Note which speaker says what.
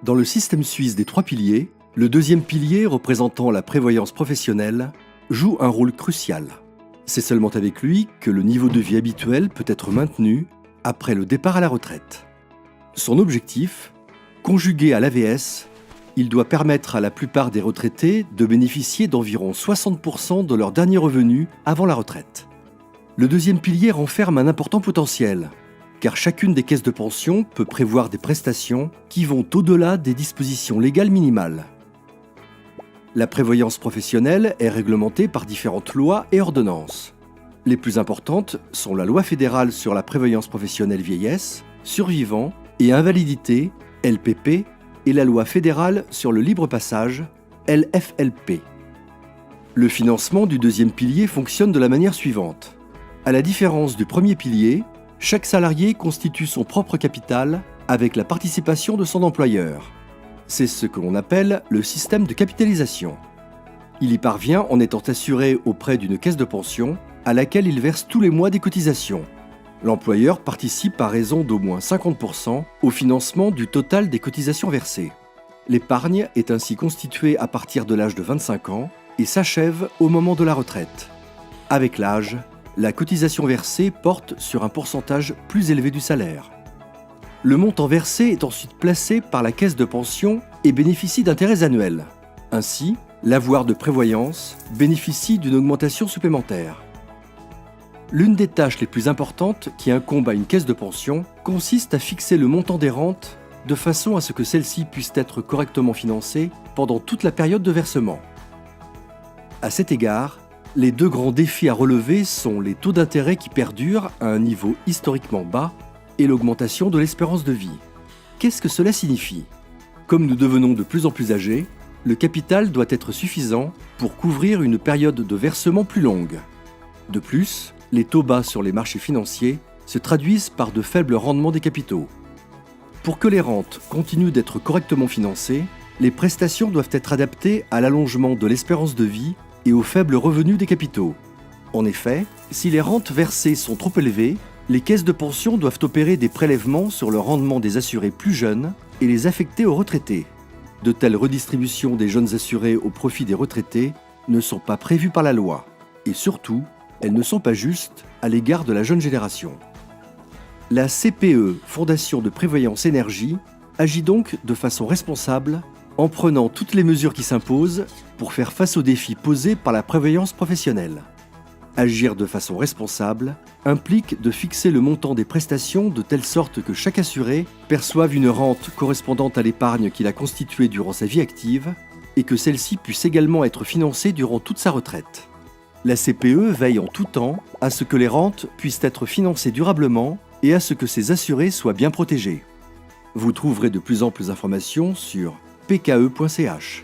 Speaker 1: Dans le système suisse des 3 piliers, le deuxième pilier, représentant la prévoyance professionnelle, joue un rôle crucial. C'est seulement avec lui que le niveau de vie habituel peut être maintenu après le départ à la retraite. Son objectif, conjugué à l'AVS, il doit permettre à la plupart des retraités de bénéficier d'environ 60% de leur dernier revenu avant la retraite. Le deuxième pilier renferme un important potentiel, car chacune des caisses de pension peut prévoir des prestations qui vont au-delà des dispositions légales minimales. La prévoyance professionnelle est réglementée par différentes lois et ordonnances. Les plus importantes sont la loi fédérale sur la prévoyance professionnelle vieillesse, survivants et invalidité, LPP, et la loi fédérale sur le libre passage, LFLP. Le financement du deuxième pilier fonctionne de la manière suivante. À la différence du premier pilier, chaque salarié constitue son propre capital avec la participation de son employeur. C'est ce que l'on appelle le système de capitalisation. Il y parvient en étant assuré auprès d'une caisse de pension à laquelle il verse tous les mois des cotisations. L'employeur participe à raison d'au moins 50% au financement du total des cotisations versées. L'épargne est ainsi constituée à partir de l'âge de 25 ans et s'achève au moment de la retraite. Avec l'âge, la cotisation versée porte sur un pourcentage plus élevé du salaire. Le montant versé est ensuite placé par la caisse de pension et bénéficie d'intérêts annuels. Ainsi, l'avoir de prévoyance bénéficie d'une augmentation supplémentaire. L'une des tâches les plus importantes qui incombent à une caisse de pension consiste à fixer le montant des rentes de façon à ce que celles-ci puissent être correctement financées pendant toute la période de versement. À cet égard, les 2 grands défis à relever sont les taux d'intérêt qui perdurent à un niveau historiquement bas et l'augmentation de l'espérance de vie. Qu'est-ce que cela signifie ? Comme nous devenons de plus en plus âgés, le capital doit être suffisant pour couvrir une période de versement plus longue. De plus, les taux bas sur les marchés financiers se traduisent par de faibles rendements des capitaux. Pour que les rentes continuent d'être correctement financées, les prestations doivent être adaptées à l'allongement de l'espérance de vie et aux faibles revenus des capitaux. En effet, si les rentes versées sont trop élevées, les caisses de pension doivent opérer des prélèvements sur le rendement des assurés plus jeunes et les affecter aux retraités. De telles redistributions des jeunes assurés au profit des retraités ne sont pas prévues par la loi. Et surtout, elles ne sont pas justes à l'égard de la jeune génération. La CPE, Fondation de Prévoyance Énergie, agit donc de façon responsable en prenant toutes les mesures qui s'imposent pour faire face aux défis posés par la prévoyance professionnelle. Agir de façon responsable implique de fixer le montant des prestations de telle sorte que chaque assuré perçoive une rente correspondante à l'épargne qu'il a constituée durant sa vie active et que celle-ci puisse également être financée durant toute sa retraite. La CPE veille en tout temps à ce que les rentes puissent être financées durablement et à ce que ses assurés soient bien protégés. Vous trouverez de plus amples informations sur pke.ch.